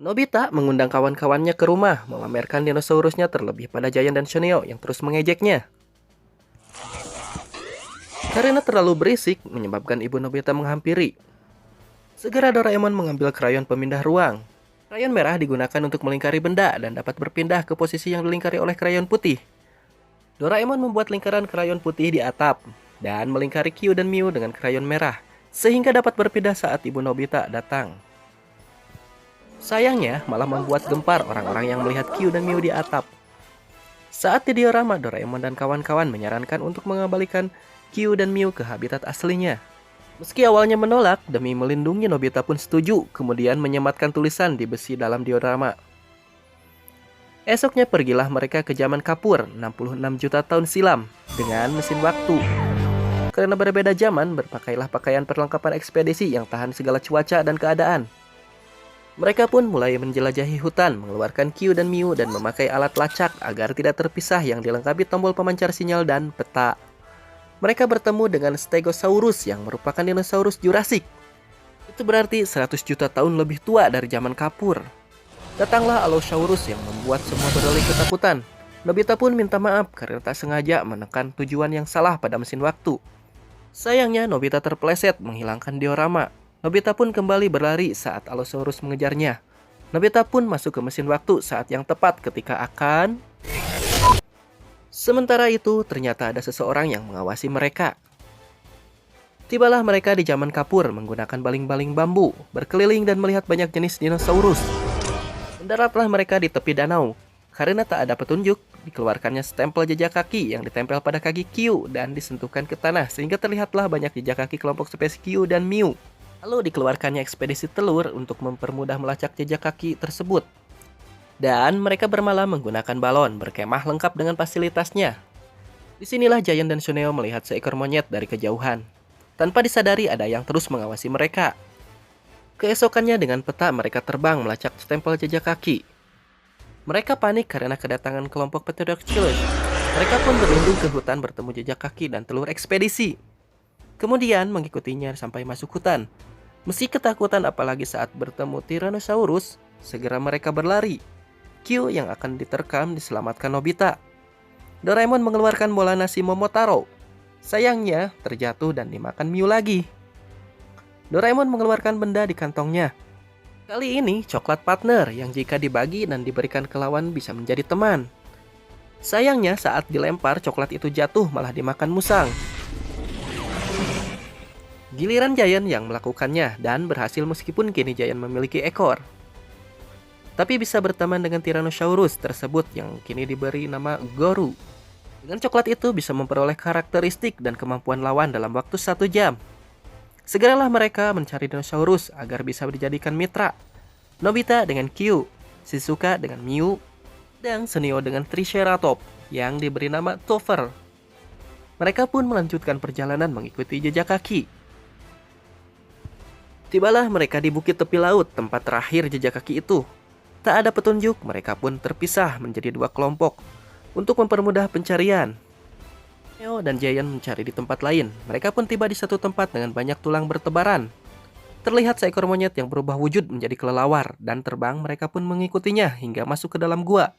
Nobita mengundang kawan-kawannya ke rumah, memamerkan dinosaurusnya terlebih pada Giant dan Shuneo yang terus mengejeknya. Karena terlalu berisik, menyebabkan ibu Nobita menghampiri. Segera Doraemon mengambil krayon pemindah ruang. Krayon merah digunakan untuk melingkari benda dan dapat berpindah ke posisi yang dilingkari oleh krayon putih. Doraemon membuat lingkaran krayon putih di atap dan melingkari Kyu dan Miu dengan krayon merah, sehingga dapat berpindah saat ibu Nobita datang. Sayangnya, malah membuat gempar orang-orang yang melihat Kyu dan Miu di atap. Saat di diorama, Doraemon dan kawan-kawan menyarankan untuk mengembalikan Kyu dan Miu ke habitat aslinya. Meski awalnya menolak, demi melindungi Nobita pun setuju, kemudian menyematkan tulisan di besi dalam diorama. Esoknya pergilah mereka ke zaman Kapur, 66 juta tahun silam, dengan mesin waktu. Karena berbeda zaman, berpakailah pakaian perlengkapan ekspedisi yang tahan segala cuaca dan keadaan. Mereka pun mulai menjelajahi hutan, mengeluarkan Kyu dan Miu dan memakai alat lacak agar tidak terpisah yang dilengkapi tombol pemancar sinyal dan peta. Mereka bertemu dengan Stegosaurus yang merupakan dinosaurus Jurassic. Itu berarti 100 juta tahun lebih tua dari zaman Kapur. Datanglah Allosaurus yang membuat semua berlari ketakutan. Nobita pun minta maaf karena tak sengaja menekan tujuan yang salah pada mesin waktu. Sayangnya Nobita terpeleset menghilangkan diorama. Nobita pun kembali berlari saat Allosaurus mengejarnya. Nobita pun masuk ke mesin waktu saat yang tepat ketika akan... Sementara itu, ternyata ada seseorang yang mengawasi mereka. Tibalah mereka di zaman Kapur menggunakan baling-baling bambu, berkeliling dan melihat banyak jenis dinosaurus. Mendaratlah mereka di tepi danau. Karena tak ada petunjuk, dikeluarkannya stempel jejak kaki yang ditempel pada kaki Kyu dan disentuhkan ke tanah sehingga terlihatlah banyak jejak kaki kelompok spesies Kyu dan Miu. Lalu dikeluarkannya ekspedisi telur untuk mempermudah melacak jejak kaki tersebut. Dan mereka bermalam menggunakan balon berkemah lengkap dengan fasilitasnya. Disinilah Giant dan Shuneo melihat seekor monyet dari kejauhan. Tanpa disadari ada yang terus mengawasi mereka. Keesokannya dengan peta mereka terbang melacak stempel jejak kaki. Mereka panik karena kedatangan kelompok Pterodactylus. Mereka pun berlindung ke hutan bertemu jejak kaki dan telur ekspedisi. Kemudian mengikutinya sampai masuk hutan. Meski ketakutan apalagi saat bertemu Tyrannosaurus, segera mereka berlari. Kyu yang akan diterkam diselamatkan Nobita. Doraemon mengeluarkan bola nasi Momotaro. Sayangnya terjatuh dan dimakan Miu lagi. Doraemon mengeluarkan benda di kantongnya. Kali ini coklat partner yang jika dibagi dan diberikan ke lawan bisa menjadi teman. Sayangnya saat dilempar coklat itu jatuh malah dimakan musang. Giliran Giant yang melakukannya dan berhasil meskipun kini Giant memiliki ekor. Tapi bisa berteman dengan Tyrannosaurus tersebut yang kini diberi nama Goru. Dengan coklat itu bisa memperoleh karakteristik dan kemampuan lawan dalam waktu 1 jam. Segeralah mereka mencari dinosaurus agar bisa dijadikan mitra. Nobita dengan Kyu, Shizuka dengan Miu, dan Shuneo dengan Triceratops yang diberi nama Topher. Mereka pun melanjutkan perjalanan mengikuti jejak kaki. Tibalah mereka di bukit tepi laut, tempat terakhir jejak kaki itu. Tak ada petunjuk, mereka pun terpisah menjadi 2 kelompok untuk mempermudah pencarian. Neo dan Giant mencari di tempat lain. Mereka pun tiba di satu tempat dengan banyak tulang bertebaran. Terlihat seekor monyet yang berubah wujud menjadi kelelawar dan terbang. Mereka pun mengikutinya hingga masuk ke dalam gua.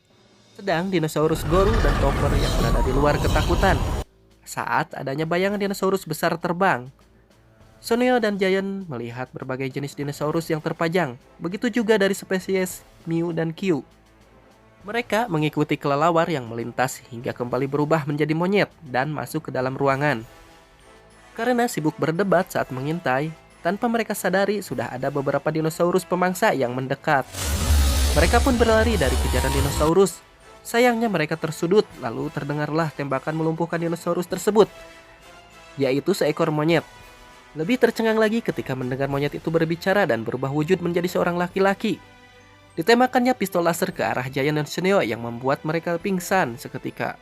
Sedang dinosaurus Goru dan Topher yang berada di luar ketakutan saat adanya bayangan dinosaurus besar terbang. Shuneo dan Giant melihat berbagai jenis dinosaurus yang terpajang. Begitu juga dari spesies Miu dan Kyu. Mereka mengikuti kelelawar yang melintas hingga kembali berubah menjadi monyet dan masuk ke dalam ruangan. Karena sibuk berdebat saat mengintai, tanpa mereka sadari sudah ada beberapa dinosaurus pemangsa yang mendekat. Mereka pun berlari dari kejaran dinosaurus. Sayangnya mereka tersudut, lalu terdengarlah tembakan melumpuhkan dinosaurus tersebut, yaitu seekor monyet. Lebih tercengang lagi ketika mendengar monyet itu berbicara dan berubah wujud menjadi seorang laki-laki. Ditembakkannya pistol laser ke arah Giant dan Shuneo yang membuat mereka pingsan seketika.